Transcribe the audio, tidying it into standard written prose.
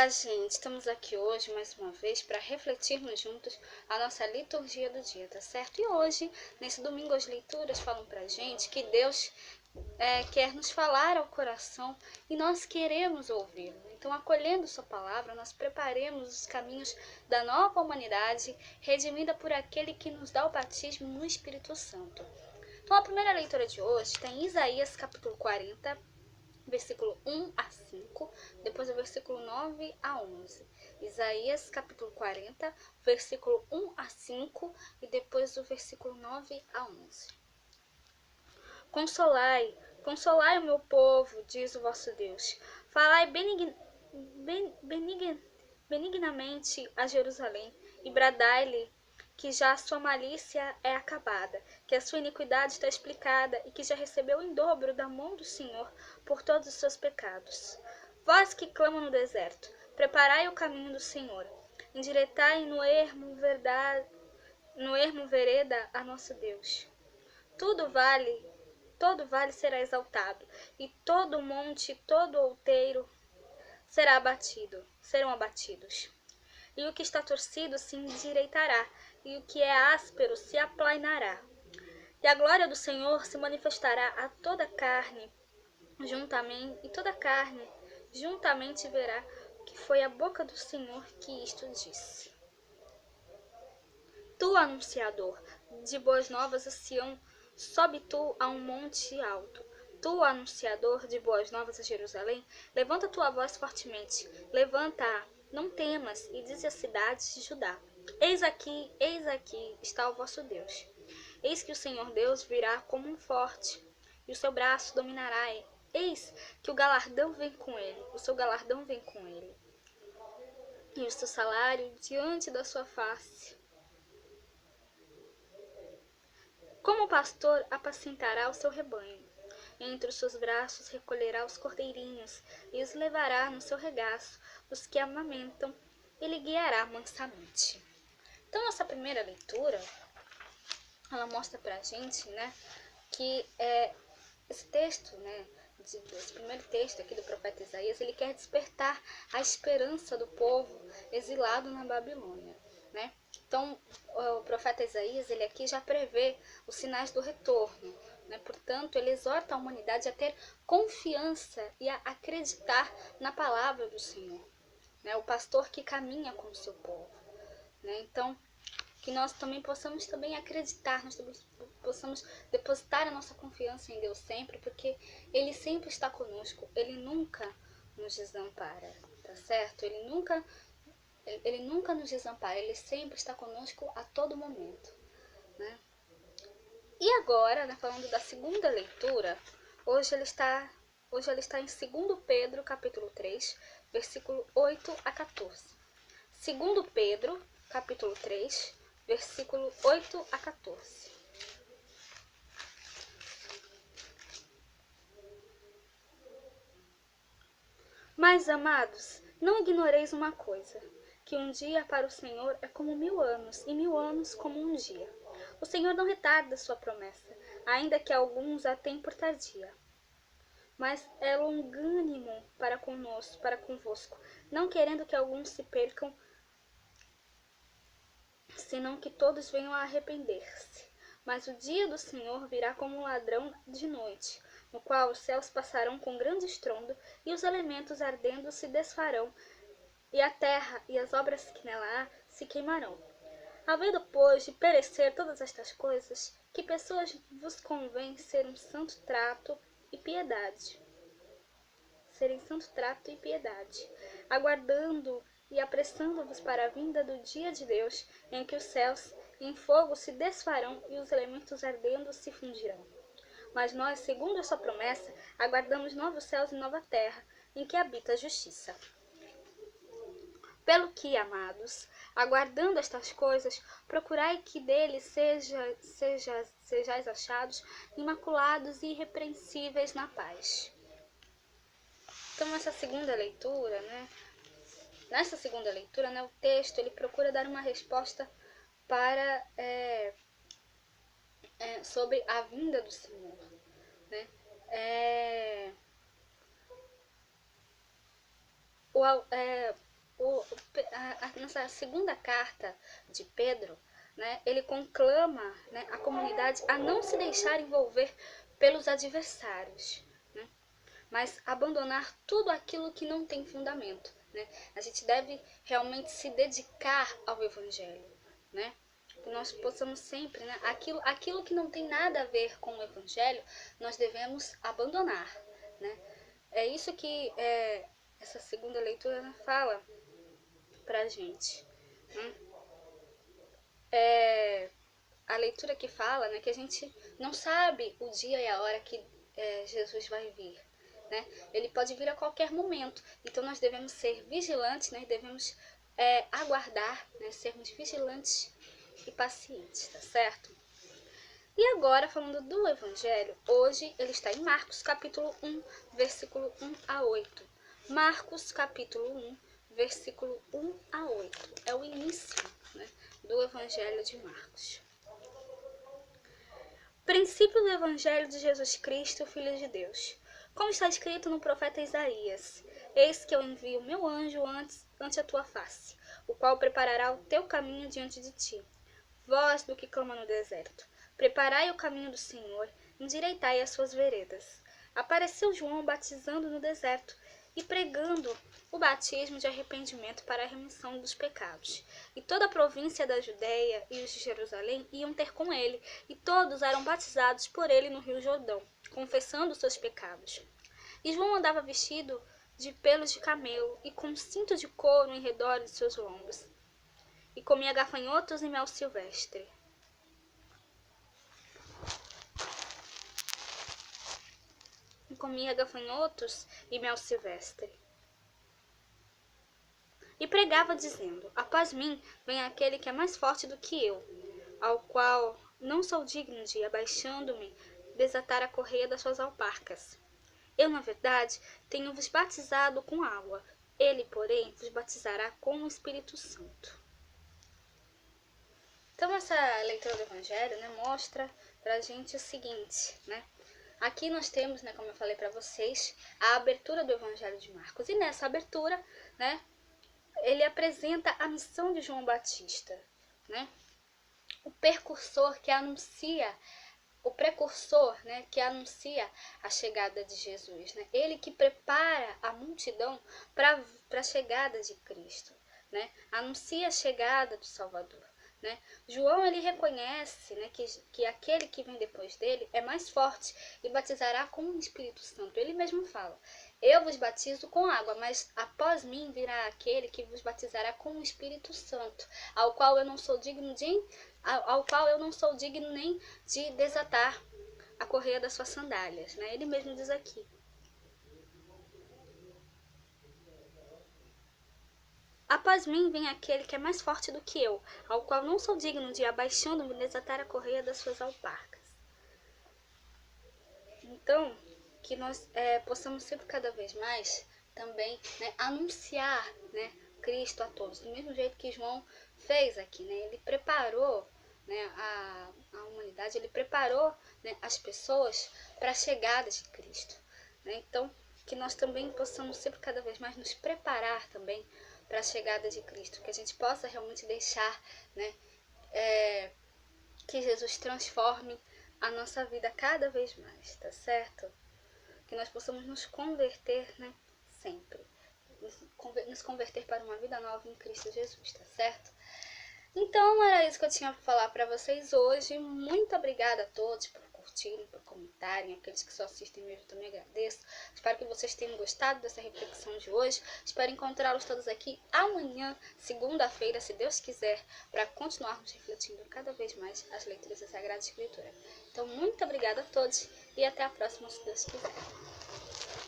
Olá, gente! Estamos aqui hoje mais uma vez para refletirmos juntos a nossa liturgia do dia, tá certo? E hoje, nesse domingo, as leituras falam pra gente que Deus quer nos falar ao coração e nós queremos ouvi-lo. Então, acolhendo sua palavra, nós preparemos os caminhos da nova humanidade, redimida por aquele que nos dá o batismo no Espírito Santo. Então, a primeira leitura de hoje está em Isaías capítulo 40, versículo 1 a 5, depois o versículo 9 a 11. Isaías capítulo 40, versículo 1 a 5 e depois o versículo 9 a 11. Consolai, consolai o meu povo, diz o vosso Deus. Falai benignamente a Jerusalém e bradai-lhe que já a sua malícia é acabada, que a sua iniquidade está explicada e que já recebeu em dobro da mão do Senhor por todos os seus pecados. Vós que clamam no deserto, preparai o caminho do Senhor, endireitai no ermo vereda a nosso Deus. Todo vale será exaltado, e todo monte, todo outeiro serão abatidos. E o que está torcido se endireitará, e o que é áspero se aplainará. E a glória do Senhor se manifestará a toda carne, e toda carne juntamente verá que foi a boca do Senhor que isto disse. Tu, anunciador de boas novas a Sião, sobe tu a um monte alto. Tu, anunciador de boas novas a Jerusalém, levanta tua voz fortemente, levanta-a, não temas, e diz às cidades de Judá: eis aqui está o vosso Deus. Eis que o Senhor Deus virá como um forte, e o seu braço dominará. Eis que o galardão vem com ele, o seu galardão vem com ele, e o seu salário diante da sua face. Como o pastor apacentará o seu rebanho, entre os seus braços recolherá os cordeirinhos e os levará no seu regaço, os que amamentam, e lhe guiará mansamente. Então, essa primeira leitura, ela mostra pra gente, que esse texto, esse primeiro texto aqui do profeta Isaías, ele quer despertar a esperança do povo exilado na Babilônia, Então, o profeta Isaías, ele aqui já prevê os sinais do retorno, Portanto, ele exorta a humanidade a ter confiança e a acreditar na palavra do Senhor, O pastor que caminha com o seu povo, Então, que nós também possamos acreditar, nós também possamos depositar a nossa confiança em Deus sempre, porque Ele sempre está conosco, Ele nunca nos desampara, tá certo? Ele nunca nos desampara, Ele sempre está conosco a todo momento, E agora, falando da segunda leitura, hoje ela está em 2 Pedro, capítulo 3, versículo 8 a 14. 2 Pedro, capítulo 3, versículo 8 a 14. Mas, amados, não ignoreis uma coisa, que um dia para o Senhor é como 1000 anos, e 1000 anos como um dia. O Senhor não retarda sua promessa, ainda que alguns a tenham por tardia. Mas é longânimo para convosco, não querendo que alguns se percam, senão que todos venham a arrepender-se. Mas o dia do Senhor virá como um ladrão de noite, no qual os céus passarão com grande estrondo, e os elementos ardendo se desfarão, e a terra e as obras que nela há se queimarão. Havendo, pois, de perecer todas estas coisas, que pessoas vos convém serem santo trato e piedade, aguardando e apressando-vos para a vinda do dia de Deus, em que os céus em fogo se desfarão e os elementos ardendo se fundirão. Mas nós, segundo a sua promessa, aguardamos novos céus e nova terra, em que habita a justiça. Pelo que, amados, aguardando estas coisas, procurai que deles sejais achados imaculados e irrepreensíveis na paz. Então, nessa segunda leitura, o texto ele procura dar uma resposta para sobre a vinda do Senhor, nessa segunda carta de Pedro, né, ele conclama, né, a comunidade a não se deixar envolver pelos adversários, né, mas abandonar tudo aquilo que não tem fundamento, né? A gente deve realmente se dedicar ao Evangelho, né? Que nós possamos sempre, né, aquilo que não tem nada a ver com o Evangelho, nós devemos abandonar, né? É isso que essa segunda leitura, né, fala pra gente, né? A leitura que fala, né, que a gente não sabe o dia e a hora que Jesus vai vir, né? Ele pode vir a qualquer momento, então nós devemos ser vigilantes, né? Devemos aguardar, né? Sermos vigilantes e pacientes, tá certo? E agora, falando do Evangelho, hoje ele está em Marcos, capítulo 1, versículo 1 a 8. Marcos, capítulo 1, versículo 1 a 8. É o início, né, do Evangelho de Marcos. Princípio do Evangelho de Jesus Cristo, Filho de Deus. Como está escrito no profeta Isaías: Eis que eu envio meu anjo ante a tua face, o qual preparará o teu caminho diante de ti. Voz do que clama no deserto: Preparai o caminho do Senhor, endireitai as suas veredas. Apareceu João batizando no deserto e pregando o batismo de arrependimento para a remissão dos pecados. E toda a província da Judéia e os de Jerusalém iam ter com ele, e todos eram batizados por ele no rio Jordão, confessando seus pecados. E João andava vestido de pelos de camelo e com um cinto de couro em redor de seus lombos, e comia gafanhotos e mel silvestre. E pregava dizendo: Após mim vem aquele que é mais forte do que eu, ao qual não sou digno de, abaixando-me, desatar a correia das suas alparcas. Eu, na verdade, tenho-vos batizado com água, ele, porém, vos batizará com o Espírito Santo. Então, essa leitura do Evangelho, né, mostra pra gente o seguinte, né? Aqui nós temos, né, como eu falei para vocês, a abertura do Evangelho de Marcos. E nessa abertura, né, ele apresenta a missão de João Batista, né? O precursor, né, que anuncia a chegada de Jesus, né? Ele que prepara a multidão para a chegada de Cristo, né? Anuncia a chegada do Salvador, né? João, ele reconhece, né, que aquele que vem depois dele é mais forte e batizará com o Espírito Santo. Ele mesmo fala: eu vos batizo com água, mas após mim virá aquele que vos batizará com o Espírito Santo, ao qual eu não sou digno nem de desatar a correia das suas sandálias, né? Ele mesmo diz aqui. Após mim vem aquele que é mais forte do que eu, ao qual não sou digno de, abaixando-me, desatar a correia das suas alparcas. Então, que nós possamos sempre cada vez mais também, né, anunciar, né, Cristo a todos, do mesmo jeito que João fez aqui, né? Ele preparou, né, a humanidade, ele preparou, né, as pessoas para a chegada de Cristo, né? Então, que nós também possamos sempre cada vez mais nos preparar também para a chegada de Cristo, que a gente possa realmente deixar, né, que Jesus transforme a nossa vida cada vez mais, tá certo? Que nós possamos nos converter, né, sempre, nos converter para uma vida nova em Cristo Jesus, tá certo? Então, era isso que eu tinha para falar para vocês hoje. Muito obrigada a todos por curtirem, por comentarem. Aqueles que só assistem mesmo, também agradeço. Espero que vocês tenham gostado dessa reflexão de hoje. Espero encontrá-los todos aqui amanhã, segunda-feira, se Deus quiser, para continuarmos refletindo cada vez mais as leituras da Sagrada Escritura. Então, muito obrigada a todos e até a próxima, se Deus quiser.